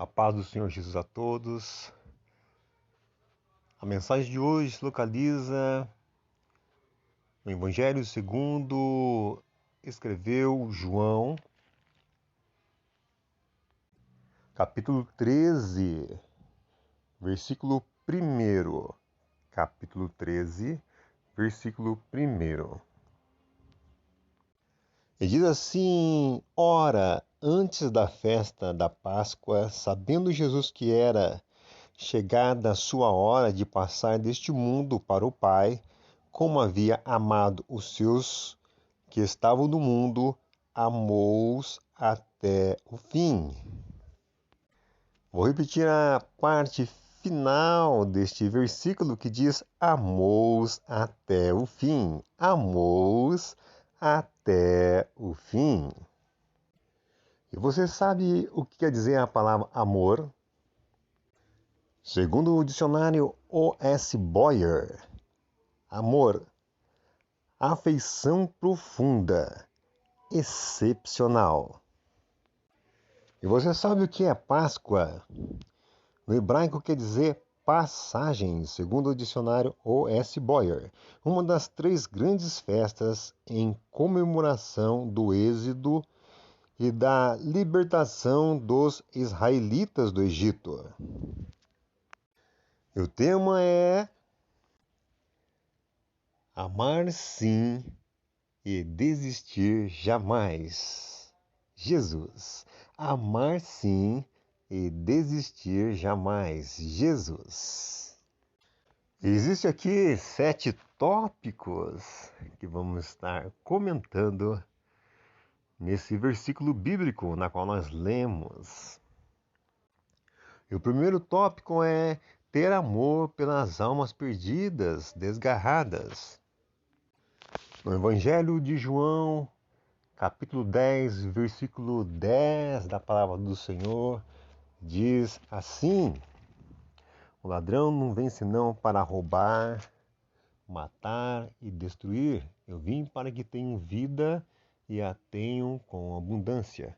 A paz do Senhor Jesus a todos. A mensagem de hoje se localiza no Evangelho segundo escreveu João, capítulo 13, versículo 1. Capítulo 13, versículo 1. E diz assim: Ora, antes da festa da Páscoa, sabendo Jesus que era chegada a sua hora de passar deste mundo para o Pai, como havia amado os seus que estavam no mundo, amou-os até o fim. Vou repetir a parte final deste versículo que diz: amou-os até o fim. Amou-os até o fim. E você sabe o que quer dizer a palavra amor? Segundo o dicionário O.S. Boyer, amor, afeição profunda, excepcional. E você sabe o que é Páscoa? No hebraico quer dizer passagem, segundo o dicionário O.S. Boyer, uma das 3 grandes festas em comemoração do êxodo e da libertação dos israelitas do Egito. E o tema é amar sim e desistir jamais. Jesus. Amar sim e desistir jamais. Jesus. Existem aqui 7 tópicos que vamos estar comentando nesse versículo bíblico na qual nós lemos. E o primeiro tópico é ter amor pelas almas perdidas, desgarradas. No Evangelho de João, capítulo 10, versículo 10 da palavra do Senhor, diz assim: O ladrão não vem senão para roubar, matar e destruir. Eu vim para que tenham vida e a tenham com abundância.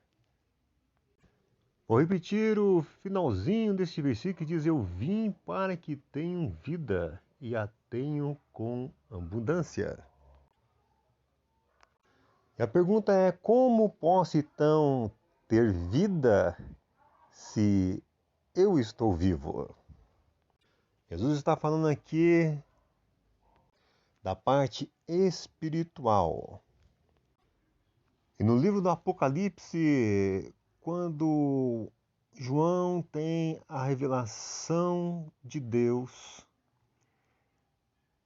Vou repetir o finalzinho deste versículo que diz: Eu vim para que tenham vida e a tenham com abundância. E a pergunta é: como posso então ter vida se eu estou vivo? Jesus está falando aqui da parte espiritual. E no livro do Apocalipse, quando João tem a revelação de Deus,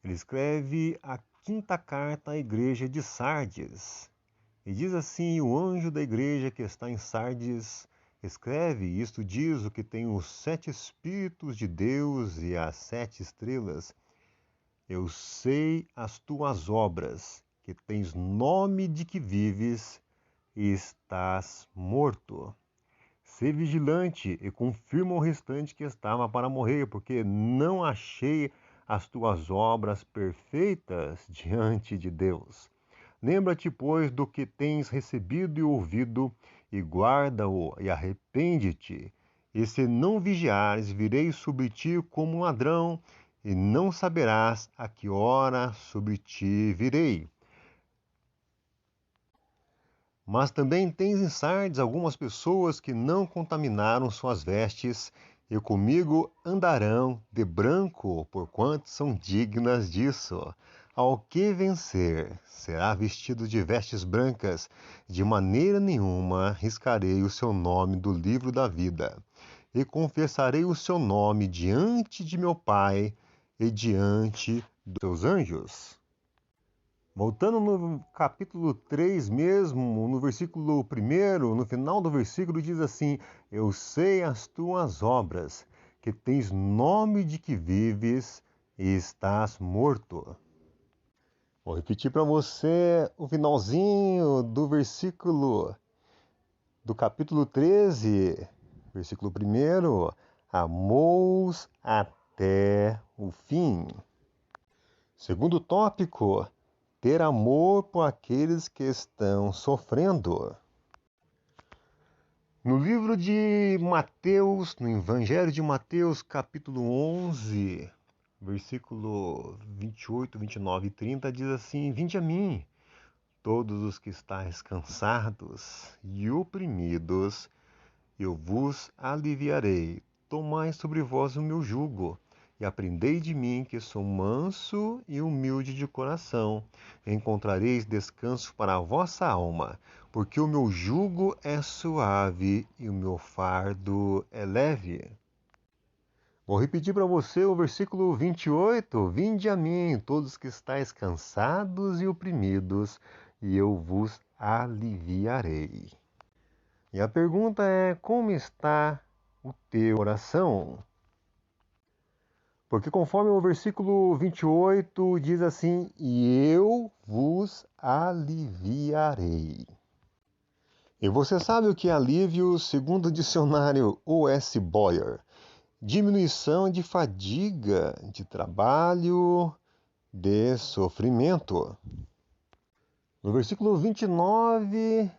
ele escreve a 5ª carta à igreja de Sardes. E diz assim: o anjo da igreja que está em Sardes escreve, isto diz o que tem os 7 Espíritos de Deus e as 7 estrelas. Eu sei as tuas obras, que tens nome de que vives e estás morto. Sê vigilante e confirma o restante que estava para morrer, porque não achei as tuas obras perfeitas diante de Deus. Lembra-te, pois, do que tens recebido e ouvido, e guarda-o, e arrepende-te. E se não vigiares, virei sobre ti como um ladrão, e não saberás a que hora sobre ti virei. Mas também tens em Sardes algumas pessoas que não contaminaram suas vestes, e comigo andarão de branco, porquanto são dignas disso. Ao que vencer, será vestido de vestes brancas, de maneira nenhuma riscarei o seu nome do livro da vida, e confessarei o seu nome diante de meu Pai e diante dos seus anjos. Voltando no capítulo 3 mesmo, no versículo 1, no final do versículo diz assim: Eu sei as tuas obras, que tens nome de que vives e estás morto. Vou repetir para você o finalzinho do versículo do capítulo 13, versículo 1. Amou-os até o fim. Segundo tópico, ter amor por aqueles que estão sofrendo. No livro de Mateus, no Evangelho de Mateus, capítulo 11, versículo 28, 29 e 30, diz assim: Vinde a mim, todos os que estáis cansados e oprimidos, eu vos aliviarei. Tomai sobre vós o meu jugo, e aprendei de mim, que sou manso e humilde de coração. Encontrareis descanso para a vossa alma, porque o meu jugo é suave e o meu fardo é leve. Vou repetir para você o versículo 28. Vinde a mim, todos que estáis cansados e oprimidos, e eu vos aliviarei. E a pergunta é: como está o teu coração? Porque conforme o versículo 28 diz assim: E eu vos aliviarei. E você sabe o que é alívio segundo o dicionário U.S. Boyer? Diminuição de fadiga, de trabalho, de sofrimento. No versículo 29,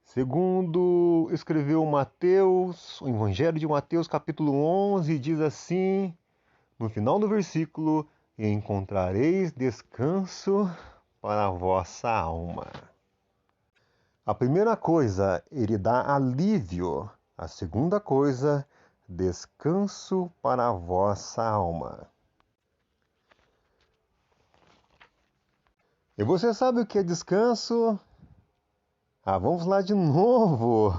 segundo escreveu Mateus, o Evangelho de Mateus, capítulo 11, diz assim, no final do versículo: E encontrareis descanso para a vossa alma. A primeira coisa, ele dá alívio. A segunda coisa, descanso para a vossa alma. E você sabe o que é descanso? Vamos lá de novo.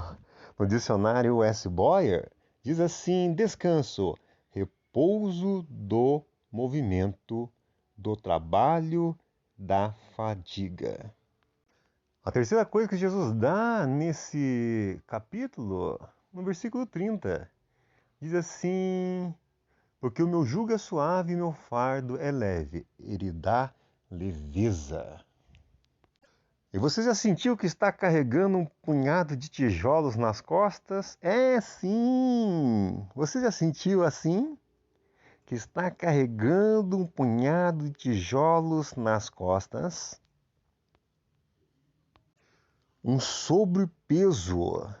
No dicionário U.S. Boyer, diz assim: descanso, repouso do movimento, do trabalho, da fadiga. A terceira coisa que Jesus dá nesse capítulo, no versículo 30, diz assim: porque o meu jugo é suave e meu fardo é leve. Ele dá leveza. E você já sentiu que está carregando um punhado de tijolos nas costas? É sim! Você já sentiu assim? Que está carregando um punhado de tijolos nas costas? Um sobrepeso,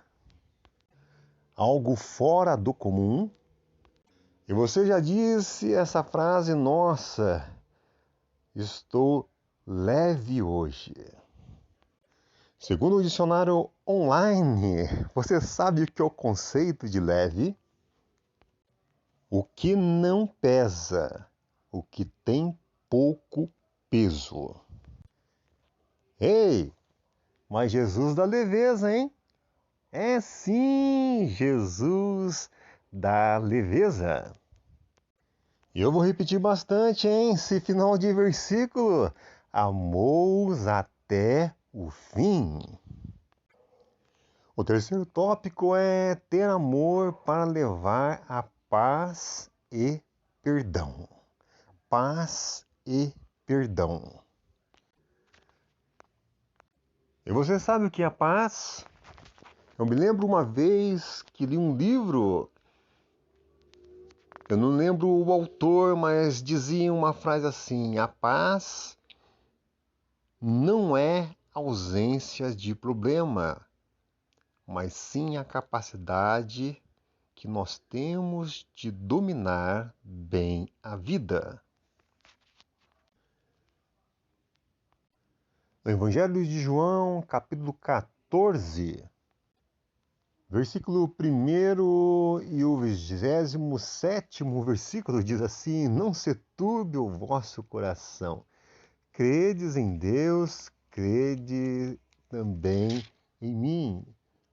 algo fora do comum. E você já disse essa frase: nossa, estou leve hoje. Segundo o dicionário online, você sabe o que é o conceito de leve? O que não pesa, o que tem pouco peso. Ei, mas Jesus dá leveza, hein? É sim, Jesus dá leveza. E eu vou repetir bastante, hein? Esse final de versículo. Amou-os até o fim. O terceiro tópico é ter amor para levar a paz e perdão. Paz e perdão. E você sabe o que é paz? Eu me lembro uma vez que li um livro, eu não lembro o autor, mas dizia uma frase assim: a paz não é ausência de problema, mas sim a capacidade que nós temos de dominar bem a vida. No Evangelho de João, capítulo 14, versículo 1 e o 27º versículo diz assim: Não se turbe o vosso coração. Credes em Deus, crede também em mim.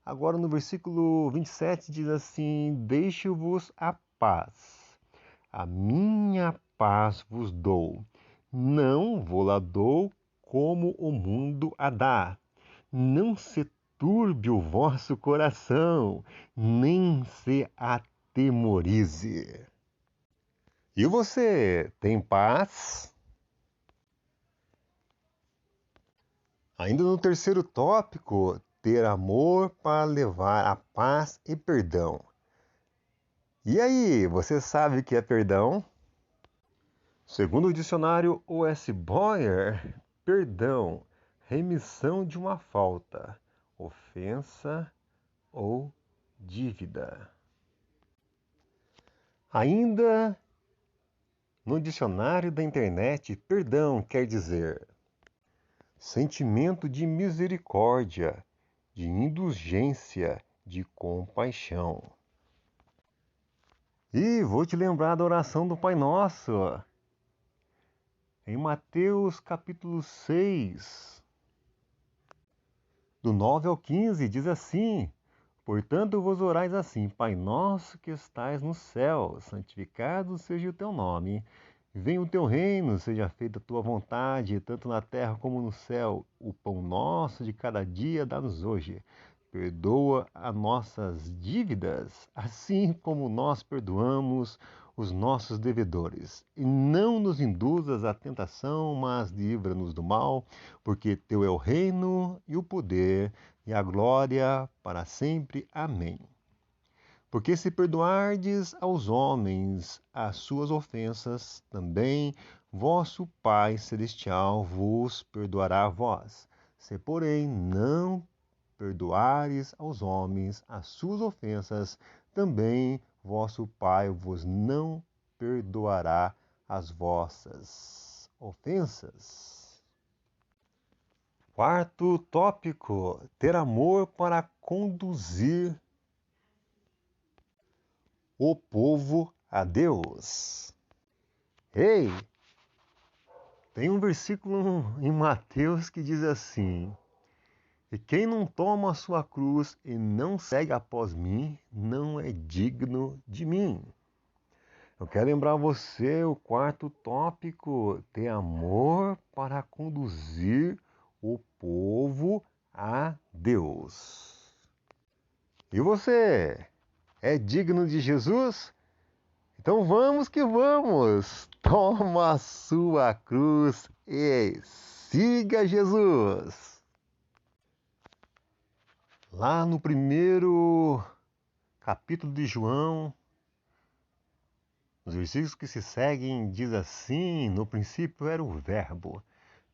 Agora no versículo 27 diz assim: Deixo-vos a paz. A minha paz vos dou. Não vou-la dou como o mundo a dá. Não se turbe o vosso coração, nem se atemorize. E você tem paz? Ainda no terceiro tópico, ter amor para levar a paz e perdão. E aí, você sabe o que é perdão? Segundo o dicionário U.S. Boyer, perdão, remissão de uma falta ofensa ou dívida. Ainda no dicionário da internet, perdão quer dizer sentimento de misericórdia, de indulgência, de compaixão. E vou te lembrar da oração do Pai Nosso. Em Mateus capítulo 6, do 9 ao 15, diz assim: Portanto vos orais assim: Pai nosso que estais no céu, santificado seja o teu nome. Venha o teu reino, seja feita a tua vontade, tanto na terra como no céu. O pão nosso de cada dia dá-nos hoje. Perdoa as nossas dívidas, assim como nós perdoamos os nossos devedores. E não nos induzas à tentação, mas livra-nos do mal, porque teu é o reino e o poder e a glória para sempre. Amém. Porque se perdoardes aos homens as suas ofensas, também vosso Pai Celestial vos perdoará a vós. Se, porém, não perdoares aos homens as suas ofensas, também vosso Pai vos não perdoará as vossas ofensas. Quarto tópico: ter amor para conduzir o povo a Deus. Ei, tem um versículo em Mateus que diz assim: E quem não toma a sua cruz e não segue após mim, não é digno de mim. Eu quero lembrar você o quarto tópico: ter amor para conduzir o povo a Deus. E você, é digno de Jesus? Então vamos que vamos! Toma a sua cruz e siga Jesus! Lá no primeiro capítulo de João, os versículos que se seguem, diz assim: No princípio era o Verbo,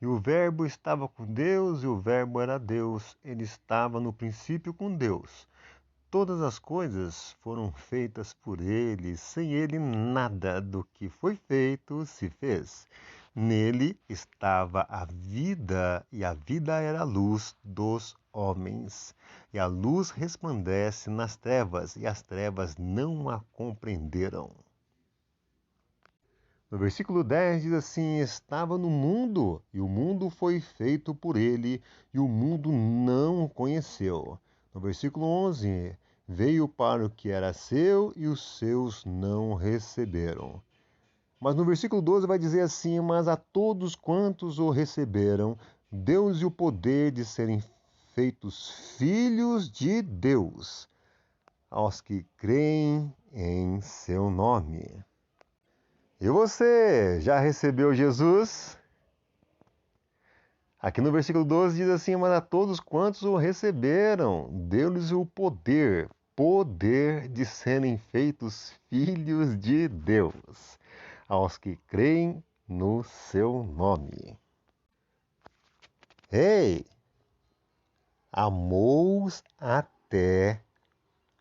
e o Verbo estava com Deus, e o Verbo era Deus. Ele estava no princípio com Deus. Todas as coisas foram feitas por ele, sem ele nada do que foi feito se fez. Nele estava a vida, e a vida era a luz dos homens. E a luz resplandece nas trevas, e as trevas não a compreenderam. No versículo 10 diz assim: Estava no mundo, e o mundo foi feito por ele, e o mundo não o conheceu. No versículo 11, veio para o que era seu, e os seus não receberam. Mas no versículo 12 vai dizer assim: Mas a todos quantos o receberam, deu-lhes o poder de serem feitos filhos de Deus, aos que creem em seu nome. E você, já recebeu Jesus? Aqui no versículo 12 diz assim: Mas a todos quantos o receberam, deu-lhes o poder de serem feitos filhos de Deus, aos que creem no seu nome. Ei, amou-os até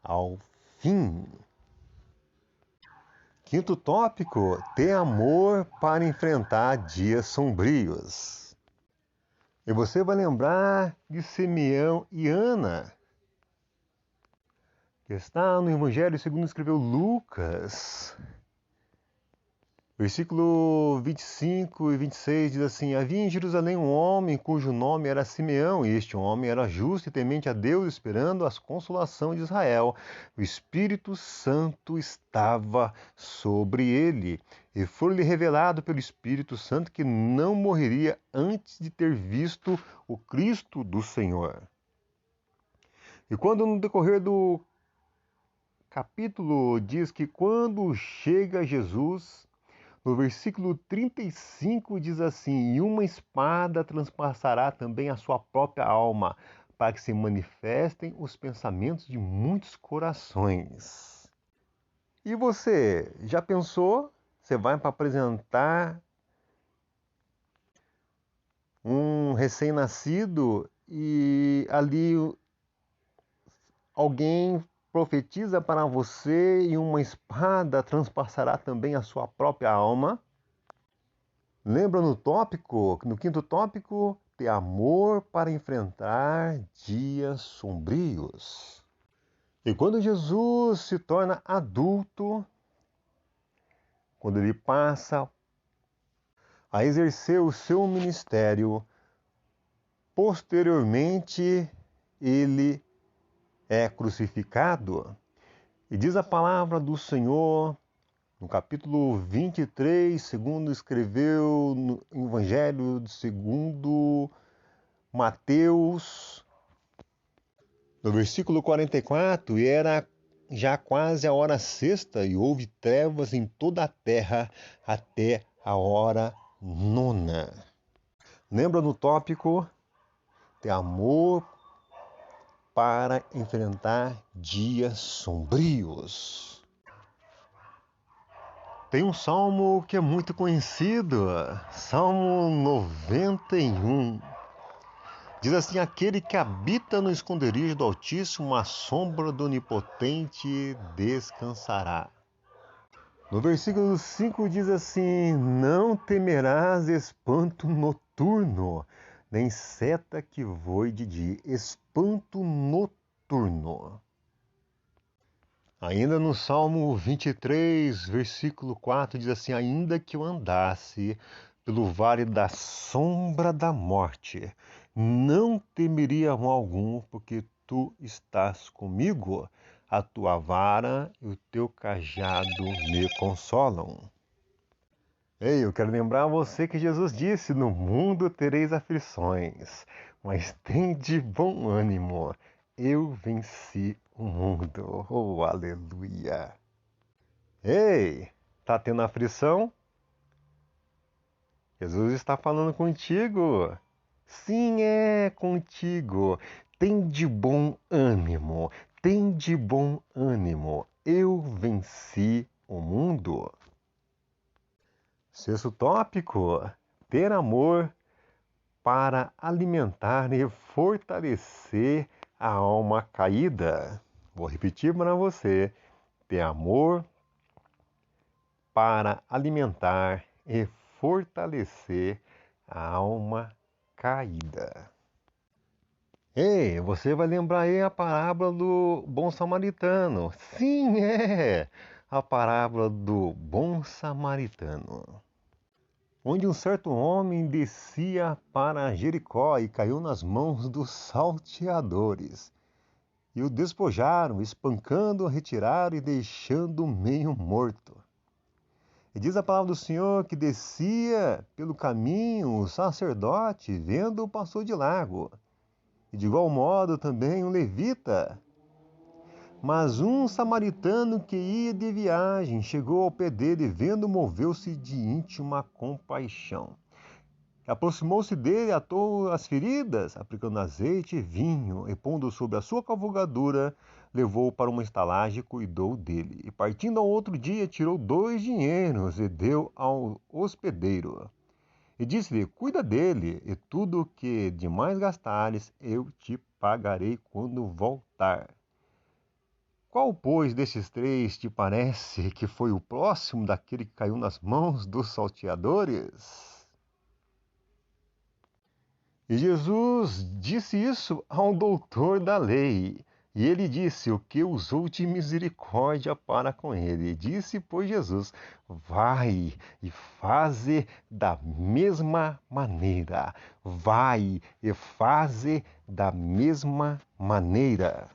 ao fim. Quinto tópico: ter amor para enfrentar dias sombrios. E você vai lembrar de Simeão e Ana, que está no Evangelho segundo escreveu Lucas. Versículo 25 e 26 diz assim: Havia em Jerusalém um homem cujo nome era Simeão, e este homem era justo e temente a Deus, esperando a consolação de Israel. O Espírito Santo estava sobre ele, e foi-lhe revelado pelo Espírito Santo que não morreria antes de ter visto o Cristo do Senhor. E quando no decorrer do capítulo diz que quando chega Jesus, no versículo 35 diz assim: E uma espada transpassará também a sua própria alma, para que se manifestem os pensamentos de muitos corações. E você, já pensou? Você vai para apresentar um recém-nascido e ali alguém profetiza para você e uma espada transpassará também a sua própria alma. Lembra no quinto tópico, ter amor para enfrentar dias sombrios. E quando Jesus se torna adulto, quando ele passa a exercer o seu ministério, posteriormente ele é crucificado. E diz a palavra do Senhor, no capítulo 23, segundo escreveu no Evangelho segundo Mateus, no versículo 44, e era já quase a hora sexta, e houve trevas em toda a terra até a hora nona. Lembra no tópico? Ter amor para enfrentar dias sombrios. Tem um salmo que é muito conhecido, Salmo 91. Diz assim: aquele que habita no esconderijo do Altíssimo, à sombra do Onipotente descansará. No versículo 5 diz assim: não temerás espanto noturno, nem seta que voe de dia. Espanto noturno. Ainda no Salmo 23, versículo 4, diz assim: ainda que eu andasse pelo vale da sombra da morte, não temeria mal algum, porque tu estás comigo. A tua vara e o teu cajado me consolam. Ei, eu quero lembrar você que Jesus disse: no mundo tereis aflições, mas tende bom ânimo. Eu venci o mundo. Oh, aleluia. Ei, tá tendo aflição? Jesus está falando contigo. Sim, é contigo. Tem de bom ânimo. Tem de bom ânimo. Eu venci o mundo. Sexto tópico: ter amor para alimentar e fortalecer a alma caída. Vou repetir para você: ter amor para alimentar e fortalecer a alma caída. Ei, você vai lembrar aí a parábola do bom samaritano. Sim, é a parábola do bom samaritano, onde um certo homem descia para Jericó e caiu nas mãos dos salteadores. E o despojaram, espancando, retiraram e deixando meio morto. E diz a palavra do Senhor que descia pelo caminho o sacerdote, vendo-o, passou de largo. E de igual modo também um levita. Mas um samaritano que ia de viagem chegou ao pé dele e, vendo, moveu-se de íntima compaixão. Aproximou-se dele, atou as feridas, aplicando azeite e vinho, e pondo sobre a sua cavalgadura, levou-o para uma estalagem e cuidou dele. E partindo ao outro dia, tirou 2 dinheiros e deu ao hospedeiro. E disse-lhe: cuida dele, e tudo o que demais gastares, eu te pagarei quando voltar. Qual, pois, destes 3 te parece que foi o próximo daquele que caiu nas mãos dos salteadores? E Jesus disse isso ao doutor da lei. E ele disse: o que usou de misericórdia para com ele? E disse, pois, Jesus: vai e faze da mesma maneira. Vai e faze da mesma maneira.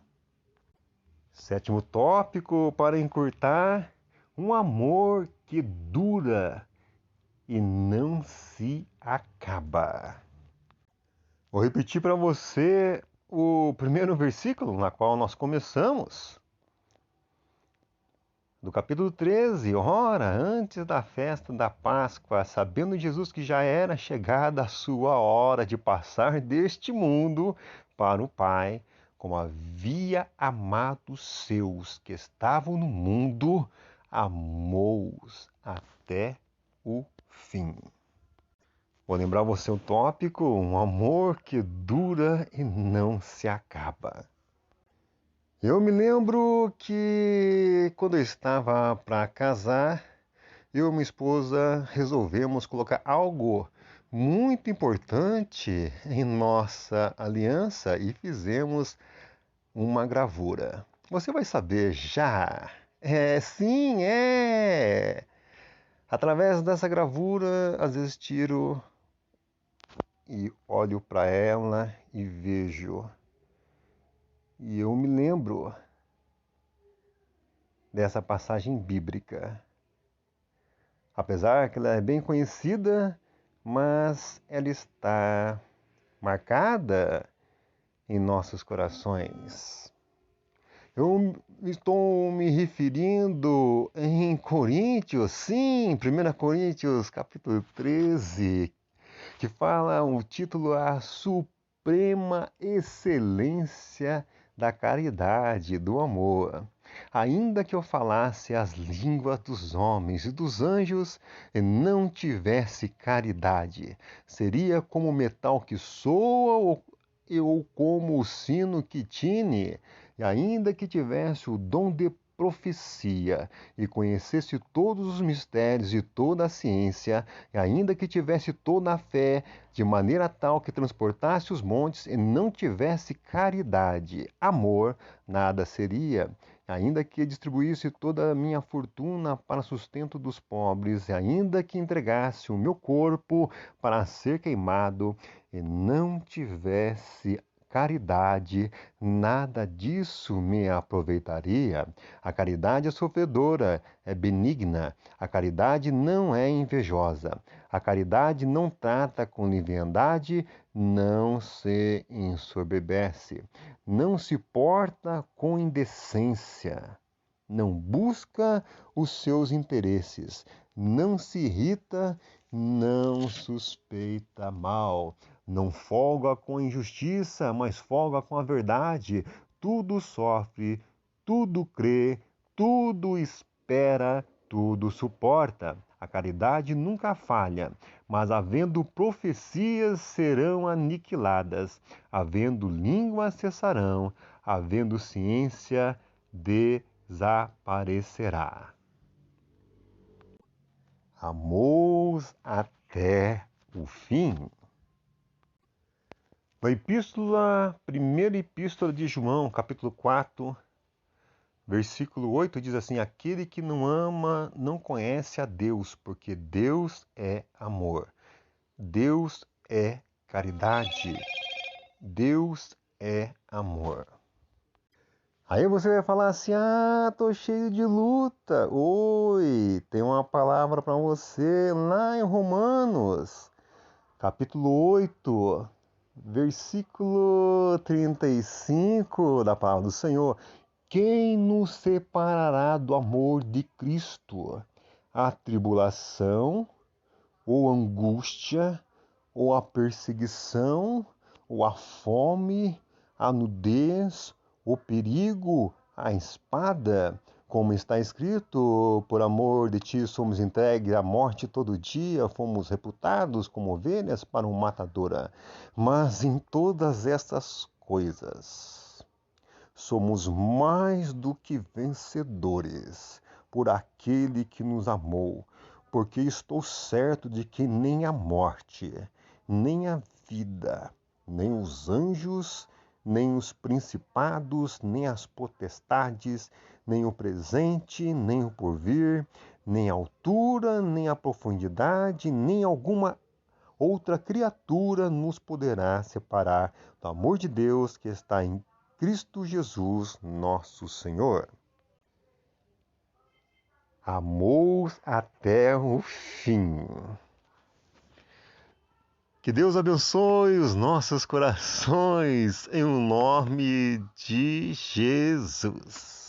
Sétimo tópico para encurtar: um amor que dura e não se acaba. Vou repetir para você o primeiro versículo na qual nós começamos. Do capítulo 13. Ora, antes da festa da Páscoa, sabendo Jesus que já era chegada a sua hora de passar deste mundo para o Pai, como havia amado os seus que estavam no mundo, amou-os até o fim. Vou lembrar você o tópico: um amor que dura e não se acaba. Eu me lembro que quando eu estava para casar, eu e minha esposa resolvemos colocar algo muito importante em nossa aliança e fizemos uma gravura. Você vai saber já. Sim, é. Através dessa gravura, às vezes tiro e olho para ela e vejo. E eu me lembro dessa passagem bíblica. Apesar que ela é bem conhecida, mas ela está marcada em nossos corações. Eu estou me referindo em Coríntios, sim, 1 Coríntios capítulo 13, que fala o título A Suprema Excelência da Caridade, do Amor. Ainda que eu falasse as línguas dos homens e dos anjos e não tivesse caridade, seria como o metal que soa ou como o sino que tine. E ainda que tivesse o dom de profecia e conhecesse todos os mistérios e toda a ciência, e ainda que tivesse toda a fé, de maneira tal que transportasse os montes e não tivesse caridade, amor, nada seria. Ainda que distribuísse toda a minha fortuna para sustento dos pobres, e ainda que entregasse o meu corpo para ser queimado, e não tivesse caridade, nada disso me aproveitaria. A caridade é sofredora, é benigna. A caridade não é invejosa. A caridade não trata com leviandade, não se ensoberbece. Não se porta com indecência. Não busca os seus interesses. Não se irrita, não suspeita mal. Não folga com a injustiça, mas folga com a verdade. Tudo sofre, tudo crê, tudo espera, tudo suporta. A caridade nunca falha, mas havendo profecias serão aniquiladas, havendo línguas cessarão, havendo ciência desaparecerá. Amor até o fim. Primeira epístola de João, capítulo 4, versículo 8, diz assim: aquele que não ama não conhece a Deus, porque Deus é amor. Deus é caridade. Deus é amor. Aí você vai falar assim: tô cheio de luta. Oi, tem uma palavra para você lá em Romanos, capítulo 8, versículo 35 da palavra do Senhor. Quem nos separará do amor de Cristo? A tribulação, ou a angústia, ou a perseguição, ou a fome, a nudez, o perigo, a espada? Como está escrito, por amor de ti somos entregues à morte todo dia, fomos reputados como ovelhas para um matador. Mas em todas estas coisas somos mais do que vencedores por aquele que nos amou, porque estou certo de que nem a morte, nem a vida, nem os anjos, nem os principados, nem as potestades, nem o presente, nem o porvir, nem a altura, nem a profundidade, nem alguma outra criatura nos poderá separar do amor de Deus que está em Cristo Jesus, nosso Senhor. Amor até o fim. Que Deus abençoe os nossos corações em nome de Jesus.